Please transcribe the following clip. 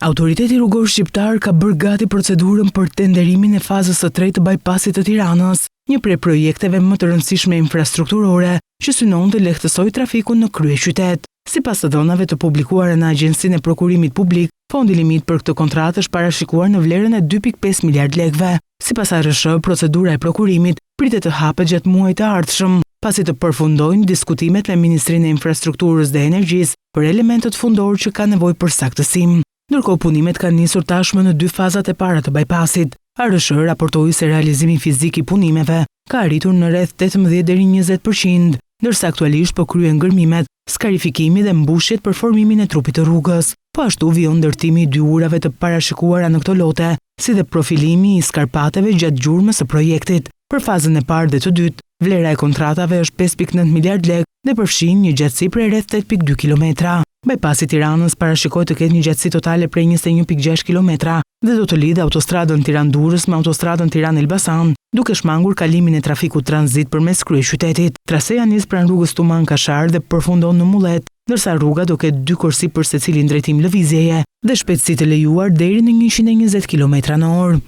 Autoriteti rrugor shqiptar ka bërë gati procedurën për tenderimin e fazës së tretë të bypassit të Tiranës, një prej projekteve më të rëndësishme infrastrukturore që synon të lehtësojë trafikun në kryeqytet. Sipas të dhënave të publikuara në Agjencinë e Prokurimit Publik, fondi limit për këtë kontratë është parashikuar në vlerën e 2.5 miliard lekëve. Sipas ARSH, procedura e prokurimit pritet të hapet gjatë muajit të ardhshëm, pasi të përfundojnë diskutimet me Ministrinë e Infrastrukturës dhe Energjisë për elementët fundorë që ka nevojë për saktësim. Ndërkohë punimet kanë nisur tashmë në 2 fazat e para të bypassit. ARSH raportoi se realizimi fizik i punimeve ka arritur në rreth 18 deri 20%, ndërsa aktualisht po kryen ngërmimet, skarifikimi dhe mbushjet për formimin e trupit të rrugës. Po ashtu vijon ndërtimi i 2 urave të parashikuara në këto lote, si dhe profilimi i skarpateve gjatë gjurmës së projektit. Për fazën e parë dhe të dytë, vlera e kontratave është 5.9 miliard lekë dhe përfshin një gjatësi prej rreth 8.2 kilometra. Bypassi Tiranës parashikohet të ketë një gjatësi totale prej 21.6 kilometra dhe do të lidhë autostradën Tiranë-Durrës me autostradën Tiranë-Elbasan, duke shmangur kalimin e trafikut tranzit përmes kryeqytetit. Traseja nis pranë rrugës Tuman-Kashar dhe përfundon në Mullet, ndërsa rruga do ketë 2 korsi për secilin drejtim lëvizjeje dhe shpejtësi të lejuar deri në 120 km/h.